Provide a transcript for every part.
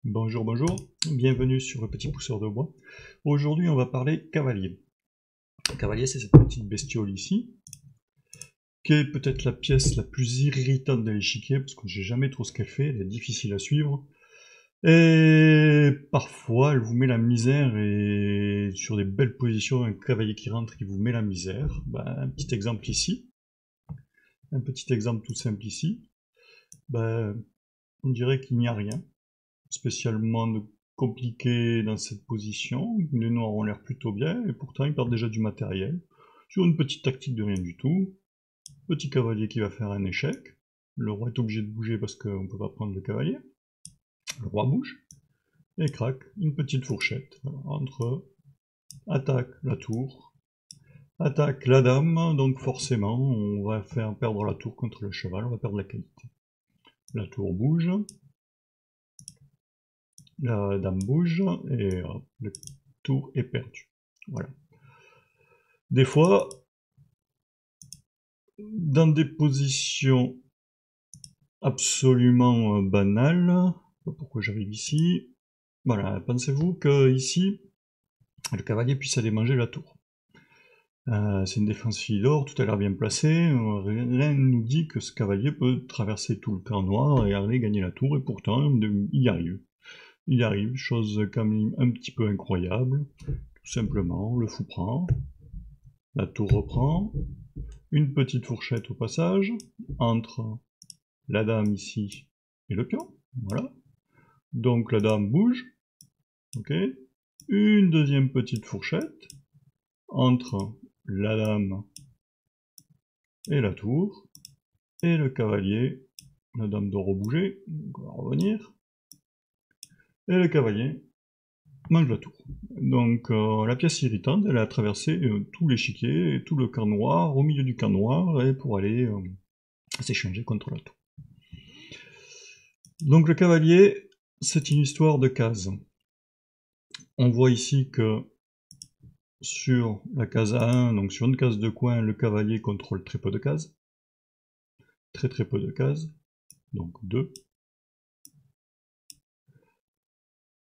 Bonjour, bonjour, bienvenue sur le petit pousseur de bois. Aujourd'hui on va parler cavalier. Cavalier, c'est cette petite bestiole ici, qui est peut-être la pièce la plus irritante de l'échiquier, parce que je sais jamais trop ce qu'elle fait, elle est difficile à suivre. Et parfois elle vous met la misère, et sur des belles positions, un cavalier qui rentre qui vous met la misère. Un petit exemple ici, un petit exemple tout simple ici. On dirait qu'il n'y a rien spécialement compliqué dans cette position. Les noirs ont l'air plutôt bien, et pourtant ils perdent déjà du matériel. Sur une petite tactique de rien du tout. Petit cavalier qui va faire un échec. Le roi est obligé de bouger parce qu'on ne peut pas prendre le cavalier. Le roi bouge. Et crac, une petite fourchette. Voilà, entre attaque la tour, attaque la dame, donc forcément on va faire perdre la tour contre le cheval, on va perdre la qualité. La tour bouge, la dame bouge, et hop, le tour est perdu. Voilà. Des fois, dans des positions absolument banales, pourquoi j'arrive ici, voilà, pensez-vous que ici, le cavalier puisse aller manger la tour. C'est une défense fille d'or, tout a l'air bien placé, rien ne nous dit que ce cavalier peut traverser tout le camp noir et aller gagner la tour, et pourtant il y arrive. Il y arrive, chose quand même un petit peu incroyable. Tout simplement, le fou prend, la tour reprend, une petite fourchette au passage, entre la dame ici et le pion, voilà. Donc la dame bouge, ok. Une deuxième petite fourchette, entre la dame et la tour, et le cavalier, la dame doit rebouger, donc on va revenir, et le cavalier mange la tour. Donc la pièce irritante, elle a traversé tout l'échiquier, et tout le camp noir, au milieu du camp noir, et pour aller s'échanger contre la tour. Donc le cavalier, c'est une histoire de cases. On voit ici que sur la case A1, donc sur une case de coin, le cavalier contrôle très peu de cases. Très peu de cases, donc 2.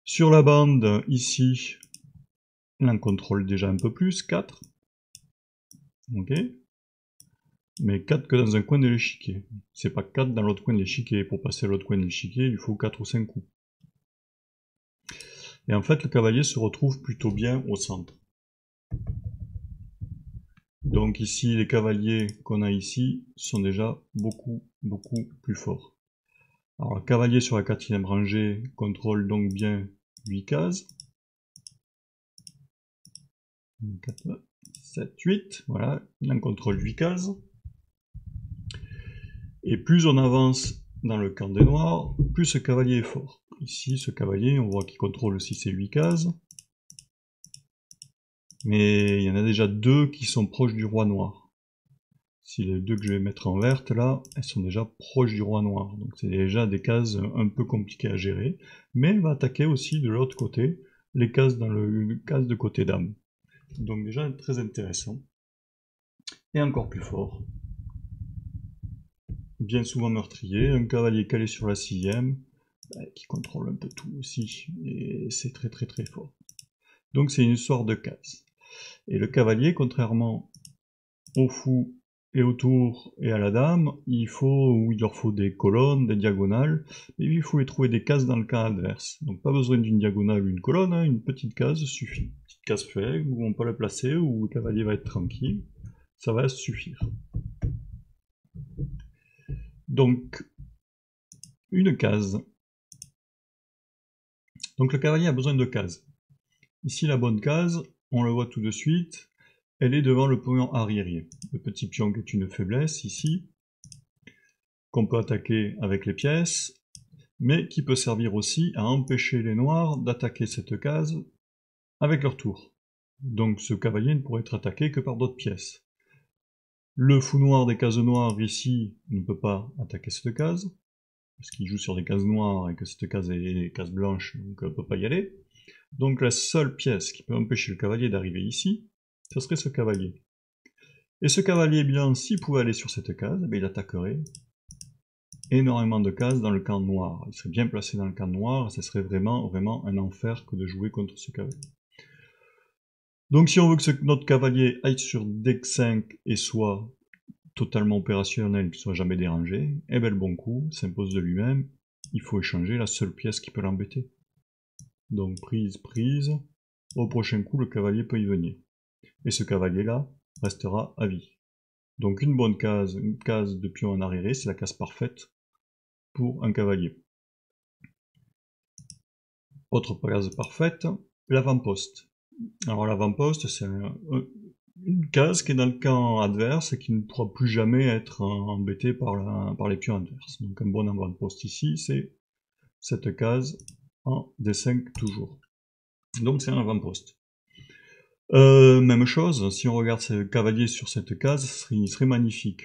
Sur la bande, ici, il en contrôle déjà un peu plus, 4. Ok. Mais 4 que dans un coin de l'échiquier. C'est pas 4 dans l'autre coin de l'échiquier. Pour passer à l'autre coin de l'échiquier, il faut 4 ou 5 coups. Et en fait, le cavalier se retrouve plutôt bien au centre. Donc ici, les cavaliers qu'on a ici sont déjà beaucoup plus forts. Alors, le cavalier sur la 4e rangée contrôle donc bien 8 cases. 4, 7, 8, voilà, il en contrôle 8 cases. Et plus on avance dans le camp des noirs, plus ce cavalier est fort. Ici, ce cavalier, on voit qu'il contrôle aussi ces 8 cases. Mais il y en a déjà 2 qui sont proches du roi noir. Si les 2 que je vais mettre en verte, là, elles sont déjà proches du roi noir. Donc c'est déjà des cases un peu compliquées à gérer. Mais elle va attaquer aussi de l'autre côté, les cases dans le case de côté dame. Donc déjà très intéressant. Et encore plus fort. Bien souvent meurtrier, un cavalier calé sur la 6e, qui contrôle un peu tout aussi. Et c'est très fort. Donc c'est une histoire de cases. Et le cavalier, contrairement au fou et au tour et à la dame, il leur faut des colonnes, des diagonales, et il faut les trouver des cases dans le camp adverse. Donc pas besoin d'une diagonale ou une colonne, hein, une petite case suffit. Une petite case faible, où on peut la placer, où le cavalier va être tranquille, ça va suffire. Donc, une case. Donc le cavalier a besoin de cases. Ici la bonne case, on le voit tout de suite, elle est devant le pion arriérier. Le petit pion qui est une faiblesse ici, qu'on peut attaquer avec les pièces, mais qui peut servir aussi à empêcher les noirs d'attaquer cette case avec leur tour. Donc ce cavalier ne pourrait être attaqué que par d'autres pièces. Le fou noir des cases noires ici ne peut pas attaquer cette case, parce qu'il joue sur des cases noires et que cette case est case blanche, donc il ne peut pas y aller. Donc la seule pièce qui peut empêcher le cavalier d'arriver ici, ce serait ce cavalier. Et ce cavalier, bien, s'il pouvait aller sur cette case, il attaquerait énormément de cases dans le camp noir. Il serait bien placé dans le camp noir, ce serait vraiment un enfer que de jouer contre ce cavalier. Donc si on veut que notre cavalier aille sur D5 et soit totalement opérationnel, qu'il ne soit jamais dérangé, eh bien le bon coup s'impose de lui-même, il faut échanger la seule pièce qui peut l'embêter. Donc prise, prise, au prochain coup le cavalier peut y venir. Et ce cavalier-là restera à vie. Donc une bonne case, une case de pion en arriéré, c'est la case parfaite pour un cavalier. Autre case parfaite, l'avant-poste. Alors l'avant-poste, c'est une case qui est dans le camp adverse et qui ne pourra plus jamais être embêtée par les pions adverses. Donc un bon avant-poste ici, c'est cette case en D5 toujours. Donc c'est un avant-poste. Même chose, si on regarde ce cavalier sur cette case, il serait magnifique.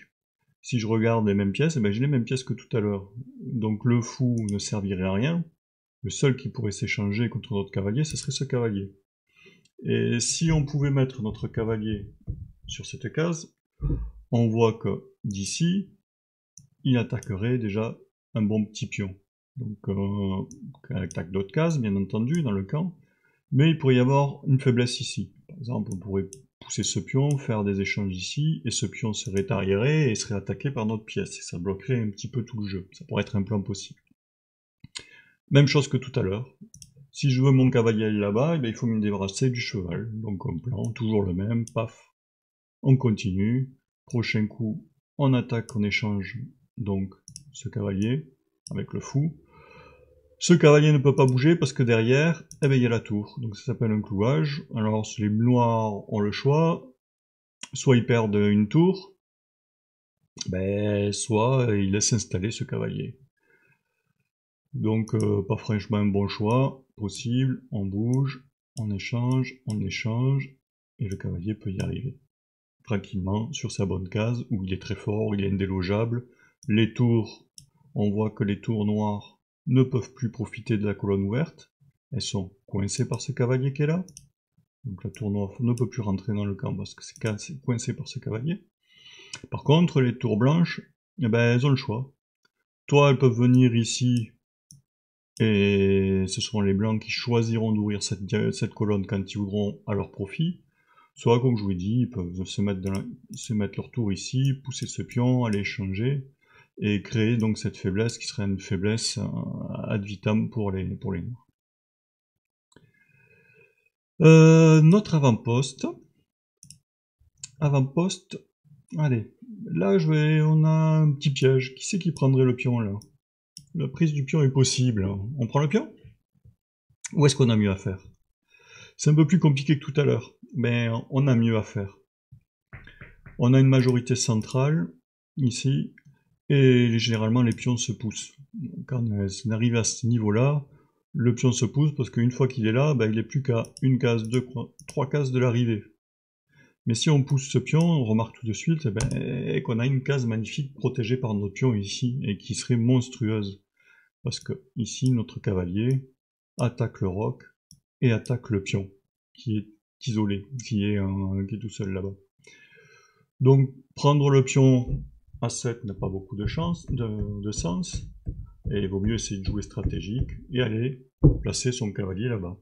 Si je regarde les mêmes pièces, eh ben j'ai les mêmes pièces que tout à l'heure. Donc le fou ne servirait à rien. Le seul qui pourrait s'échanger contre notre cavalier, ce serait ce cavalier. Et si on pouvait mettre notre cavalier sur cette case, on voit que d'ici, il attaquerait déjà un bon petit pion. Donc il attaque d'autres cases, bien entendu, dans le camp. Mais il pourrait y avoir une faiblesse ici. Par exemple, on pourrait pousser ce pion, faire des échanges ici, et ce pion serait arriéré et serait attaqué par notre pièce. Et ça bloquerait un petit peu tout le jeu. Ça pourrait être un plan possible. Même chose que tout à l'heure. Si je veux mon cavalier là-bas, eh bien, il faut me débarrasser du cheval. Donc un plan, toujours le même, paf. On continue. Prochain coup, on attaque, on échange donc ce cavalier avec le fou. Ce cavalier ne peut pas bouger parce que derrière, eh ben, il y a la tour. Donc ça s'appelle un clouage. Alors les noirs ont le choix. Soit ils perdent une tour, soit ils laissent installer ce cavalier. Donc pas franchement un bon choix possible. On bouge, on échange, et le cavalier peut y arriver. Tranquillement, sur sa bonne case, où il est très fort, il est indélogeable. Les tours, on voit que les tours noires ne peuvent plus profiter de la colonne ouverte. Elles sont coincées par ce cavalier qui est là. Donc la tour noire ne peut plus rentrer dans le camp parce que c'est coincé par ce cavalier. Par contre, les tours blanches, eh ben, elles ont le choix. Soit elles peuvent venir ici, et ce seront les blancs qui choisiront d'ouvrir cette colonne quand ils voudront à leur profit. Soit, comme je vous l'ai dit, ils peuvent se mettre leur tour ici, pousser ce pion, aller échanger, et créer donc cette faiblesse qui serait une faiblesse ad vitam pour les noirs. Notre avant-poste, allez, là on a un petit piège. Qui c'est qui prendrait le pion là? La prise du pion est possible. On prend le pion? Ou est-ce qu'on a mieux à faire? C'est un peu plus compliqué que tout à l'heure, mais on a mieux à faire. On a une majorité centrale, ici, et généralement les pions se poussent. Quand on arrive à ce niveau-là, le pion se pousse parce qu'une fois qu'il est là, il n'est plus qu'à une case, trois cases de l'arrivée. Mais si on pousse ce pion, on remarque tout de suite qu'on a une case magnifique protégée par notre pion ici, et qui serait monstrueuse. Parce que ici, notre cavalier attaque le roc et attaque le pion, qui est isolé, qui est tout seul là-bas. Donc prendre le pion à 7 n'a pas beaucoup de sens, et il vaut mieux essayer de jouer stratégique et aller placer son cavalier là-bas.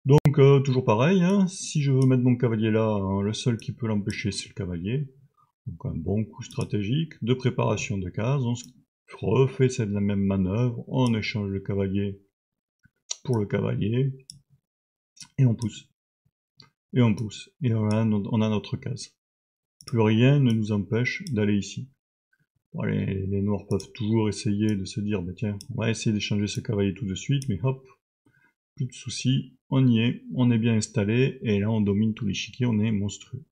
Donc toujours pareil, hein, si je veux mettre mon cavalier là, le seul qui peut l'empêcher c'est le cavalier. Donc un bon coup stratégique de préparation de cases, on refait la même manœuvre, on échange le cavalier pour le cavalier, et on pousse. Et on pousse, et on a notre case. Plus rien ne nous empêche d'aller ici. Bon, les noirs peuvent toujours essayer de se dire, tiens, on va essayer d'échanger ce cavalier tout de suite, mais hop, plus de soucis, on y est, on est bien installé, et là on domine tout l'échiquier, on est monstrueux.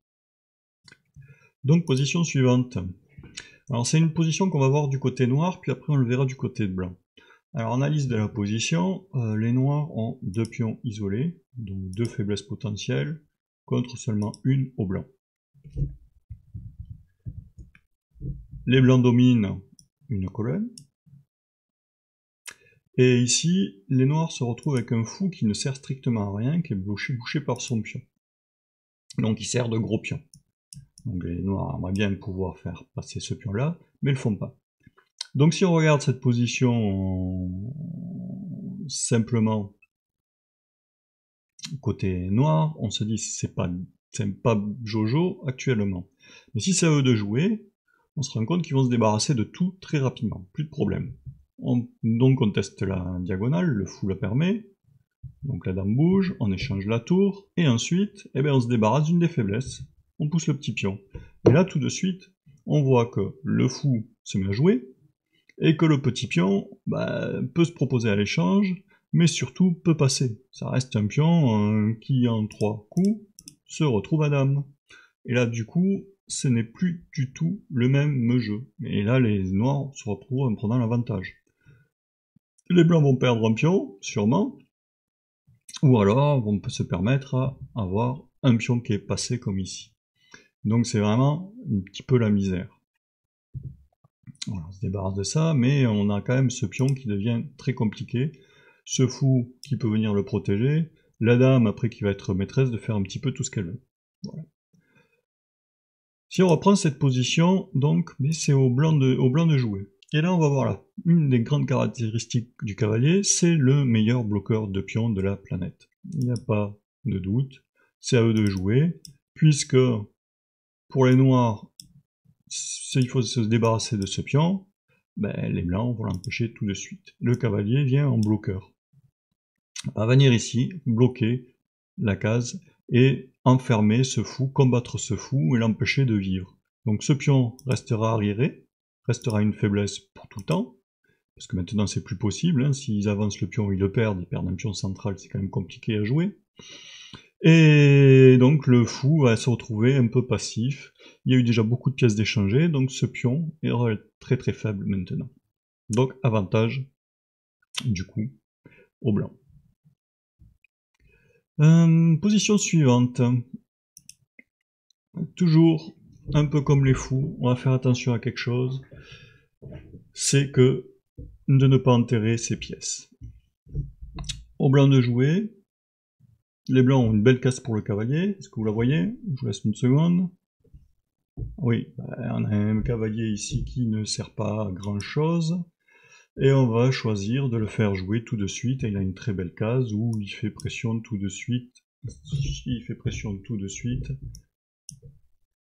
Donc position suivante. Alors c'est une position qu'on va voir du côté noir, puis après on le verra du côté blanc. Alors analyse de la position, les noirs ont 2 pions isolés, donc 2 faiblesses potentielles, contre seulement une au blanc. Les blancs dominent une colonne. Et ici, les noirs se retrouvent avec un fou qui ne sert strictement à rien, qui est bouché par son pion. Donc il sert de gros pion. Donc les noirs aimeraient bien pouvoir faire passer ce pion-là, mais ils le font pas. Donc si on regarde cette position simplement côté noir, on se dit c'est pas Jojo actuellement. Mais si c'est à eux de jouer, on se rend compte qu'ils vont se débarrasser de tout très rapidement, plus de problème. Donc on teste la diagonale, le fou la permet, donc la dame bouge, on échange la tour, et ensuite, on se débarrasse d'une des faiblesses, on pousse le petit pion. Et là, tout de suite, on voit que le fou se met à jouer, et que le petit pion peut se proposer à l'échange, mais surtout peut passer. Ça reste un pion qui, en 3 coups, se retrouve à dame. Et là, du coup, ce n'est plus du tout le même jeu. Et là, les noirs se retrouvent en prenant l'avantage. Les blancs vont perdre un pion, sûrement, ou alors on peut se permettre à avoir un pion qui est passé comme ici. Donc c'est vraiment un petit peu la misère. Voilà, on se débarrasse de ça, mais on a quand même ce pion qui devient très compliqué. Ce fou qui peut venir le protéger, la dame après qui va être maîtresse de faire un petit peu tout ce qu'elle veut. Voilà. Si on reprend cette position, donc, mais c'est au blanc de jouer. Et là on va voir là, une des grandes caractéristiques du cavalier, c'est le meilleur bloqueur de pions de la planète. Il n'y a pas de doute, c'est à eux de jouer, puisque pour les noirs, il faut se débarrasser de ce pion, les blancs vont l'empêcher tout de suite. Le cavalier vient en bloqueur. Il va venir ici, bloquer la case, et enfermer ce fou, combattre ce fou, et l'empêcher de vivre. Donc ce pion restera arriéré, restera une faiblesse pour tout le temps, parce que maintenant c'est plus possible, hein. S'ils avancent le pion, ils le perdent, ils perdent un pion central, c'est quand même compliqué à jouer. Et donc le fou va se retrouver un peu passif. Il y a eu déjà beaucoup de pièces d'échanger, donc ce pion est très très faible maintenant. Donc avantage, du coup, au blanc. Position suivante. Toujours un peu comme les fous, on va faire attention à quelque chose, c'est que de ne pas enterrer ces pièces. Au blanc de jouer, les blancs ont une belle case pour le cavalier, est-ce que vous la voyez? Je vous laisse une seconde. Oui, on a un cavalier ici qui ne sert pas à grand chose, et on va choisir de le faire jouer tout de suite, et il a une très belle case où il fait pression tout de suite,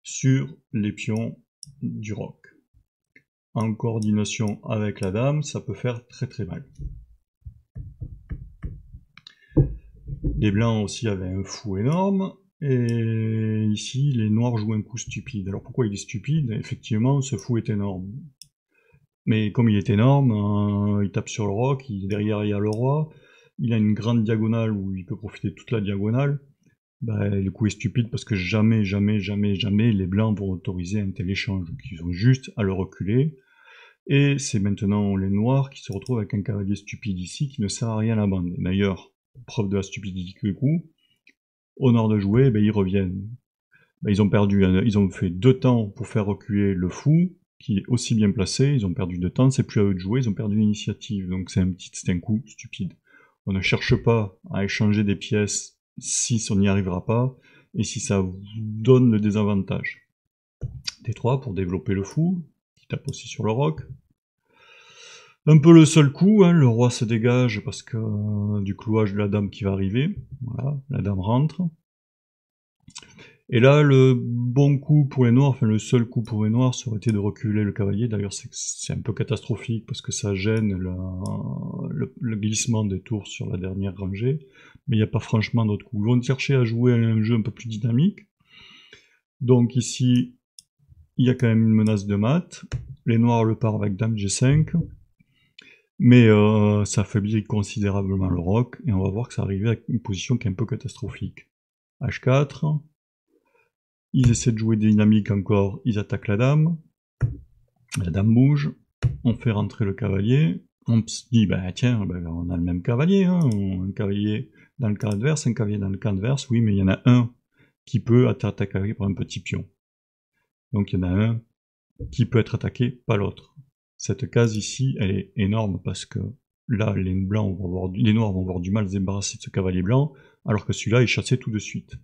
sur les pions du roc. En coordination avec la dame, ça peut faire très très mal. Les blancs aussi avaient un fou énorme, et ici les noirs jouent un coup stupide. Alors pourquoi il est stupide? Effectivement, ce fou est énorme. Mais comme il est énorme, il tape sur le roc, derrière il y a le roi, il a une grande diagonale où il peut profiter de toute la diagonale. Le coup est stupide parce que jamais les blancs vont autoriser un tel échange. Donc ils ont juste à le reculer. Et c'est maintenant les noirs qui se retrouvent avec un cavalier stupide ici qui ne sert à rien à la bande. D'ailleurs, preuve de la stupidité du coup, au nord de jouer, ils reviennent. Ils ont fait 2 temps pour faire reculer le fou, qui est aussi bien placé, ils ont perdu 2 temps, c'est plus à eux de jouer, ils ont perdu l'initiative, donc c'est un coup stupide. On ne cherche pas à échanger des pièces si on n'y arrivera pas, et si ça vous donne le désavantage. D3 pour développer le fou, qui tape aussi sur le roc. Un peu le seul coup, hein, le roi se dégage parce que du clouage de la dame qui va arriver. Voilà, la dame rentre. Et là, le bon coup pour les noirs, enfin le seul coup pour les noirs, ça aurait été de reculer le cavalier. D'ailleurs, c'est un peu catastrophique parce que ça gêne le glissement des tours sur la dernière rangée. Mais il n'y a pas franchement d'autre coup. Ils vont chercher à jouer un jeu un peu plus dynamique. Donc ici, il y a quand même une menace de mat. Les noirs le partent avec dame G5. Mais ça affaiblit considérablement le roc. Et on va voir que ça arrive avec une position qui est un peu catastrophique. H4. Ils essaient de jouer dynamique encore, ils attaquent la dame bouge, on fait rentrer le cavalier, on se dit, tiens, on a le même cavalier, hein, un cavalier dans le camp adverse, un cavalier dans le camp adverse, oui, mais il y en a un qui peut être attaqué par un petit pion. Donc il y en a un qui peut être attaqué par l'autre. Cette case ici, elle est énorme parce que là, les noirs vont avoir du mal à se débarrasser de ce cavalier blanc, alors que celui-là est chassé tout de suite.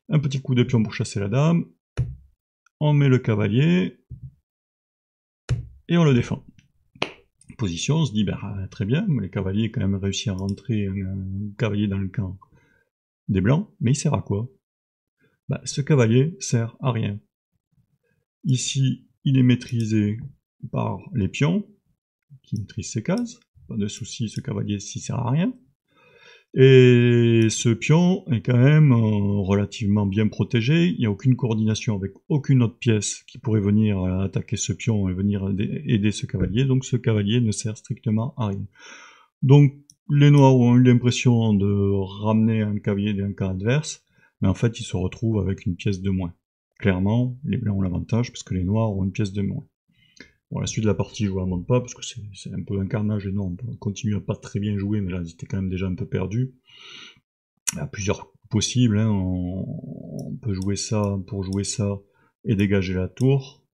Un petit coup de pion pour chasser la dame. On met le cavalier. Et on le défend. position, on se dit, ben, très bien, les cavaliers ont quand même réussi à rentrer un cavalier dans le camp des blancs, mais il sert à quoi? Ben, ce cavalier sert à rien. Ici, il est maîtrisé par les pions, qui maîtrisent ces cases. Pas de souci, ce cavalier s'y sert à rien. Et ce pion est quand même relativement bien protégé, il n'y a aucune coordination avec aucune autre pièce qui pourrait venir attaquer ce pion et venir aider ce cavalier, donc ce cavalier ne sert strictement à rien. Donc les noirs ont eu l'impression de ramener un cavalier d'un camp adverse, mais en fait ils se retrouvent avec une pièce de moins. Clairement, les blancs ont l'avantage parce que les noirs ont une pièce de moins. Bon, la suite de la partie, je vous la montre pas, parce que c'est un peu un carnage énorme. On continue à pas très bien jouer, mais là, ils étaient quand même déjà un peu perdus. Il y a plusieurs possibles, hein. On peut jouer ça pour jouer ça et dégager la tour.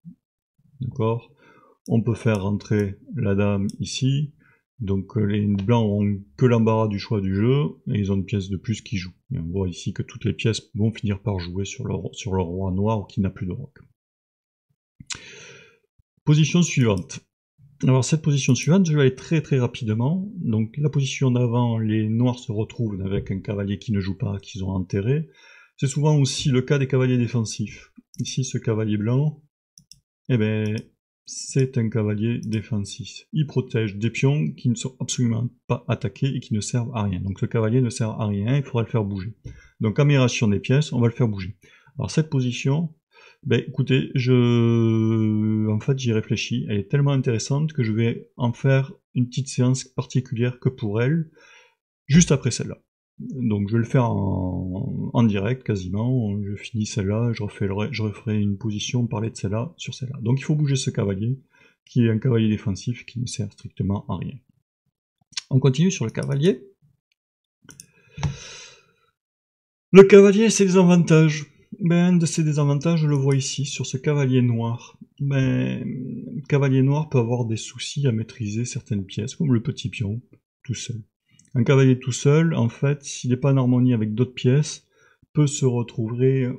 D'accord. On peut faire rentrer la dame ici. Donc les blancs ont que l'embarras du choix du jeu, et ils ont une pièce de plus qui joue. Et on voit ici que toutes les pièces vont finir par jouer sur le roi noir qui n'a plus de roc. Position suivante. Alors cette position suivante, je vais aller très très rapidement. Donc la position d'avant, les noirs se retrouvent avec un cavalier qui ne joue pas, qu'ils ont enterré. C'est souvent aussi le cas des cavaliers défensifs. Ici, ce cavalier blanc, eh ben, c'est un cavalier défensif. Il protège des pions qui ne sont absolument pas attaqués et qui ne servent à rien. Donc ce cavalier ne sert à rien, il faudra le faire bouger. Donc amélioration des pièces, on va le faire bouger. Alors cette position, ben écoutez, en fait j'y réfléchis, elle est tellement intéressante que je vais en faire une petite séance particulière que pour elle, juste après celle-là. Donc je vais le faire en direct quasiment, je finis celle-là, je referai une position, parler de celle-là sur celle-là. Donc il faut bouger ce cavalier, qui est un cavalier défensif qui ne sert strictement à rien. On continue sur le cavalier. Le cavalier, c'est des avantages. Ben, un de ces désavantages, je le vois ici, sur ce cavalier noir. Ben, le cavalier noir peut avoir des soucis à maîtriser certaines pièces, comme le petit pion, tout seul. Un cavalier tout seul, en fait, s'il n'est pas en harmonie avec d'autres pièces, peut se retrouver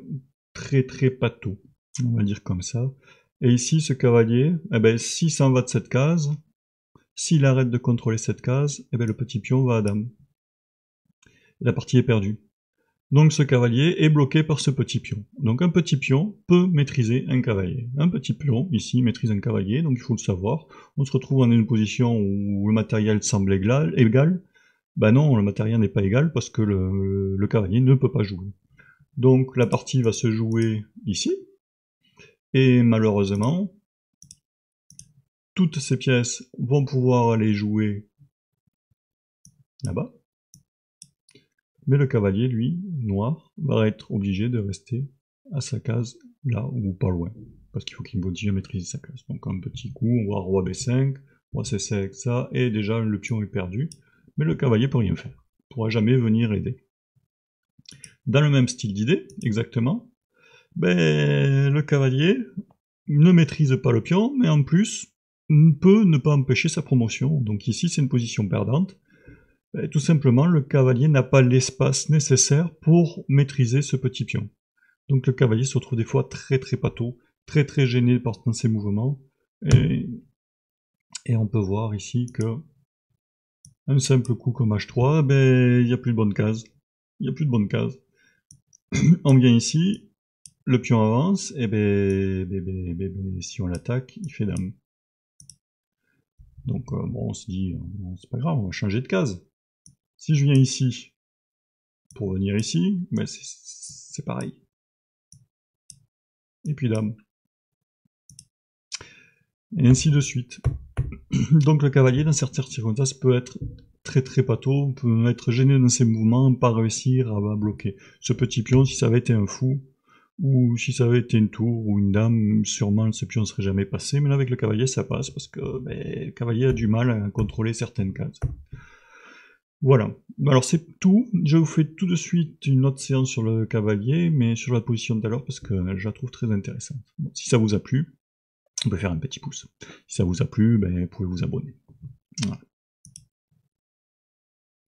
très très pâteau, on va dire comme ça. Et ici, ce cavalier, eh ben, s'il s'en va de cette case, s'il arrête de contrôler cette case, eh ben, le petit pion va à dame. La partie est perdue. Donc ce cavalier est bloqué par ce petit pion. Donc un petit pion peut maîtriser un cavalier. Un petit pion, ici, maîtrise un cavalier, donc il faut le savoir. On se retrouve dans une position où le matériel semble égal. Ben non, le matériel n'est pas égal parce que le cavalier ne peut pas jouer. Donc la partie va se jouer ici. Et malheureusement, toutes ces pièces vont pouvoir aller jouer là-bas. Mais le cavalier, lui, noir, va être obligé de rester à sa case là, ou pas loin. Parce qu'il faut qu'il continue à maîtriser sa case. Donc un petit coup, on voit roi b5, roi c5 avec ça, et déjà le pion est perdu. Mais le cavalier peut rien faire. Il ne pourra jamais venir aider. Dans le même style d'idée, exactement, ben, le cavalier ne maîtrise pas le pion, mais en plus peut ne pas empêcher sa promotion. Donc ici, c'est une position perdante. Et tout simplement, le cavalier n'a pas l'espace nécessaire pour maîtriser ce petit pion. Donc le cavalier se retrouve des fois très très pâteau, très très gêné dans ses mouvements. Et on peut voir ici que un simple coup comme H3, ben il n'y a plus de bonne case. Il n'y a plus de bonne case. On vient ici, le pion avance, et si on l'attaque, il fait dame. Donc bon, on se dit, c'est pas grave, on va changer de case. Si je viens ici, pour venir ici, ben c'est pareil. Et puis dame. Et ainsi de suite. Donc le cavalier, dans certaines circonstances, peut être très très pâteau, peut être gêné dans ses mouvements, pas réussir à bloquer. Ce petit pion, si ça avait été un fou, ou si ça avait été une tour ou une dame, sûrement ce pion ne serait jamais passé, mais là avec le cavalier ça passe, parce que le cavalier a du mal à contrôler certaines cases. Voilà, alors c'est tout, je vous fais tout de suite une autre séance sur le cavalier, mais sur la position de tout à l'heure, parce que je la trouve très intéressante. Bon, si ça vous a plu, on peut faire un petit pouce. Si ça vous a plu, vous pouvez vous abonner. Voilà.